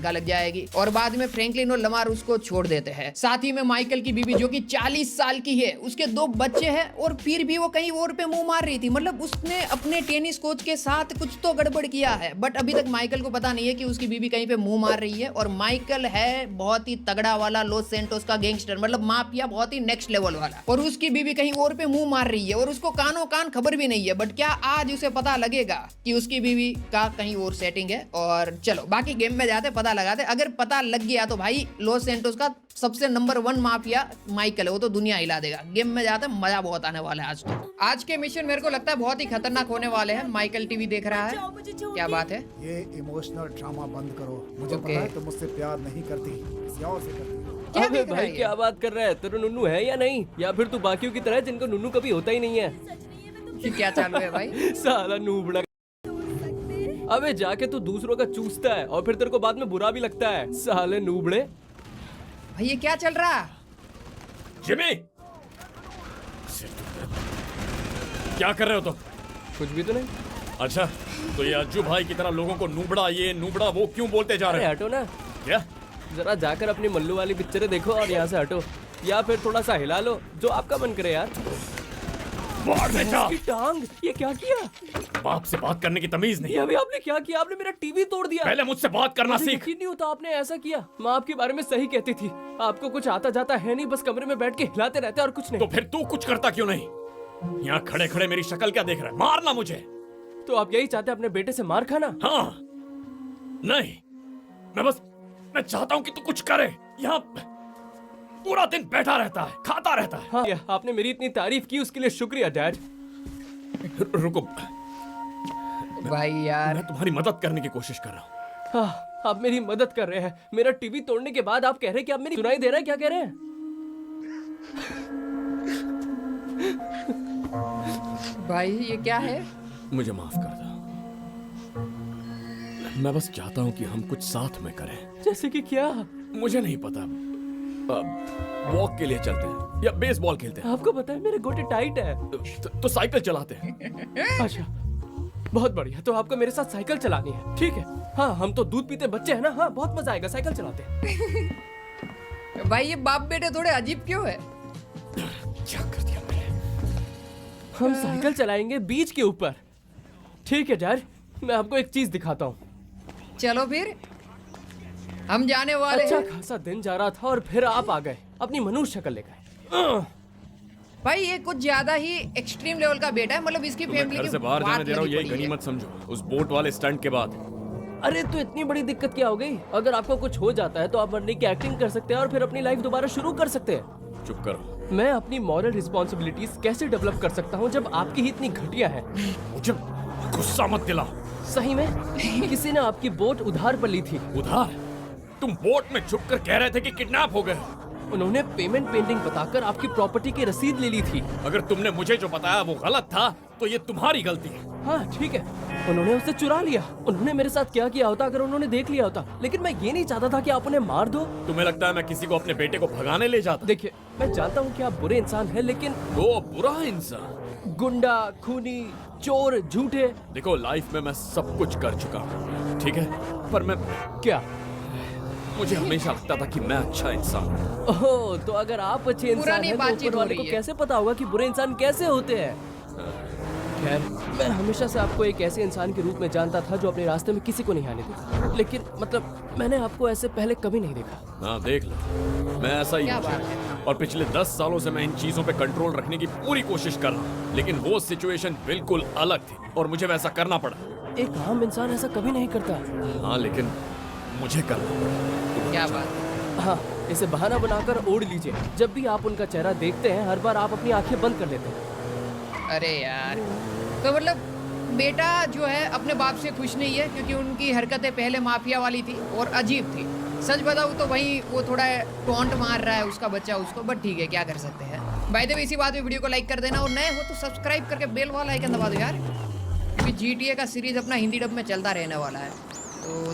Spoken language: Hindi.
तनख्वाह लग जाएगी। और बाद में फ्रैंकलिन और लमार उसको छोड़ देते हैं। साथ ही में माइकल की बीवी जो कि 40 साल की है, उसके 2 बच्चे हैं और फिर भी वो कहीं और पे मुंह मार रही थी। मतलब उसने अपने टेनिस कोच के साथ कुछ तो गड़बड़ किया है, बट अभी तक माइकल को पता नहीं है कि उसकी बीवी कहीं पे मुंह मार रही है। और माइकल है बहुत ही तगड़ा वाला लॉस सैंटोस का गैंगस्टर, मतलब माफिया बहुत ही नेक्स्ट लेवल वाला, और उसकी बीवी कहीं और पे मुंह मार रही है और उसको कानों कान खबर भी नहीं है। बट क्या आज उसे पता लगेगा कि उसकी बीवी का कहीं और सेटिंग है? और चलो बाकी गेम में जाते पता लगाते। अगर पता लग गया तो भाई लॉस सैंटोस का सबसे नंबर 1 माफिया माइकल है, वो तो दुनिया हिला देगा। गेम में जाते मजा बहुत आने वाला है आज तो। आज के मिशन मेरे को लगता है बहुत ही खतरनाक होने वाले हैं। माइकल टीवी देख रहा है, क्या बात है? ये इमोशनल ड्रामा बंद करो। मुझे पता है तुम मुझसे प्यार नहीं करती, किसी और से करती। क्या अबे देख रहा भाई है क्या बात कर रहा है? तेरा नुन्नू है या नहीं? या फिर तू बाकियों की तरह है जिनको नुन्नू कभी होता ही नहीं है? ये क्या चालू है भाई? साला नूबड़ा। अबे जाके तू दूसरों का चूसता है और फिर तेरे को बाद में बुरा भी लगता है, साले नूबड़े। भाई ये क्या चल रहा? जिमी, क्या कर रहे हो तुम? कुछ भी तो नहीं। अच्छा, तो ये अज्जू भाई की तरह लोगों को नूबड़ा ये नूबड़ा वो क्यों बोलते जा अरे रहे हैं? हटो ना, क्या? जरा जाकर अपनी मल्लू वाली पिक्चरें देखो और यहाँ से हटो, या फिर थोड़ा सा हिला लो, जो आपका मन करे यार। मार बेटा! इसकी टांग, ये क्या किया? बाप से बात करने की तमीज नहीं ये है। अभी आपने क्या किया? आपने मेरा टीवी तोड़ दिया। पहले मुझसे बात करना मुझे सीख। यकीन नहीं होता आपने ऐसा किया। माँ आपके बारे में सही कहती थी, आपको कुछ आता जाता है नहीं, बस कमरे में बैठ के हिलाते रहते और कुछ तो नहीं। फिर तू कुछ करता क्यों नहीं? यहाँ खड़े खड़े मेरी शक्ल क्या देख रहा है? मारना मुझे। तो आप यही चाहते हैं अपने बेटे से मार खाना? हाँ, नहीं, मैं चाहता हूँ कि तू कुछ करे। यहाँ पूरा दिन बैठा रहता है, खाता रहता है। हाँ, आपने मेरी इतनी तारीफ की उसके लिए शुक्रिया डैड। रुको, भाई यार मैं तुम्हारी मदद करने की कोशिश कर रहा हूँ। हाँ, आप मेरी मदद कर रहे हैं। मेरा टीवी तोड़ने के बाद आप कह रहे हैं कि आप मेरी सुनाई दे रहा है? क्या कह रहे हैं? भाई ये क्या है? मुझे माफ कर दो। मैं बस चाहता हूँ कि हम कुछ साथ में करें। जैसे कि क्या? मुझे नहीं पता। वॉक के लिए चलते हैं या बेसबॉल खेलते हैं। आपको पता है मेरे गोटे टाइट है। तो साइकिल चलाते हैं। अच्छा, बहुत बढ़िया। तो आपको मेरे साथ साइकिल चलानी है, ठीक है? हाँ, हम तो दूध पीते बच्चे हैं ना। हाँ, बहुत मजा आएगा, साइकिल चलाते हैं। भाई ये बाप बेटे थोड़े अजीब क्यों है? क्या कर दिया मैंने? हम साइकिल चलाएंगे बीच के ऊपर, ठीक है डैड? मैं आपको एक चीज दिखाता हूँ। चलो फिर हम जाने वाले अच्छा हैं। खासा दिन जा रहा था और फिर आप आ गए, अपनी मनुष्य शक्ल लेकर। भाई ये कुछ ज्यादा ही एक्सट्रीम लेवल का बेटा है, मतलब इसकी तुम्हें फैमिली घर की से बाहर जाने बात दे रहा हूँ, लगी यही पड़ी है। गनीमत समझो। उस बोट वाले स्टंट के बाद। अरे तो इतनी बड़ी दिक्कत क्या हो गई? अगर आपको कुछ हो जाता है तो आप मरने की एक्टिंग कर सकते हैं और फिर अपनी लाइफ दोबारा शुरू कर सकते हैं। चुप करो। मैं अपनी मॉरल रिस्पॉन्सिबिलिटीज कैसे डेवलप कर सकता हूँ जब आपकी ही इतनी घटिया है? मुझे गुस्सा मत दिलाओ। सही में किसी ने आपकी बोट उधार पर ली थी। उधार? तुम बोट में छुप कर कह रहे थे कि किडनैप हो गए। उन्होंने पेमेंट पेंडिंग बताकर आपकी प्रॉपर्टी की रसीद ले ली थी। अगर तुमने मुझे जो बताया वो गलत था तो ये तुम्हारी गलती है। हाँ ठीक है, उन्होंने उसे चुरा लिया। उन्होंने मेरे साथ क्या किया होता अगर उन्होंने देख लिया होता? लेकिन मैं ये नहीं चाहता था कि आप उन्हें मार दो। तुम्हें लगता है मैं किसी को अपने बेटे को भगाने ले जाता? देखिए, मैं जानता हूँ कि आप बुरे इंसान हैं, लेकिन वो बुरा इंसान? गुंडा, खूनी, चोर, झूठे। देखो, लाइफ में मैं सब कुछ कर चुका हूँ, ठीक है? पर मैं क्या? मुझे हमेशा लगता था कि मैं अच्छा इंसान हूँ। ओह, तो अगर आप अच्छे इंसान पुरानी हैं तो बातचीत ऊपर हो वाले को रही है। कैसे पता होगा कि बुरे इंसान कैसे होते हैं? खैर, मैं हमेशा से आपको एक ऐसे इंसान के रूप में जानता था जो अपने रास्ते में किसी को नहीं आने देता। लेकिन मतलब मैंने आपको ऐसे पहले कभी नहीं देखा। हाँ, देख लो, मैं ऐसा ही क्या हूँ। बात है? और पिछले 10 सालों से मैं इन चीजों पे कंट्रोल रखने की पूरी कोशिश कर रहा हूँ, लेकिन वो सिचुएशन बिल्कुल अलग थी और मुझे वैसा करना पड़ा। एक आम इंसान ऐसा कभी नहीं करता। हाँ, लेकिन मुझे करना पड़ा। क्या बात है? हाँ, इसे बहाना बनाकर ओढ़ लीजिए। जब भी आप उनका चेहरा देखते हैं, हर बार आप अपनी आंखें बंद कर लेते हैं। अरे यार, तो मतलब बेटा जो है अपने बाप से खुश नहीं है क्योंकि उनकी हरकतें पहले माफिया वाली थी और अजीब थी। सच बताऊँ तो वही वो थोड़ा टॉन्ट मार रहा है उसका बच्चा उसको, बट ठीक है, क्या कर सकते हैं। बाय द वे, इसी बात में वीडियो को लाइक कर देना और नए हो तो सब्सक्राइब करके बेल वाला आइकन दबा दो यार, क्योंकि GTA का सीरीज अपना हिंदी डब में चलता रहने वाला है। तो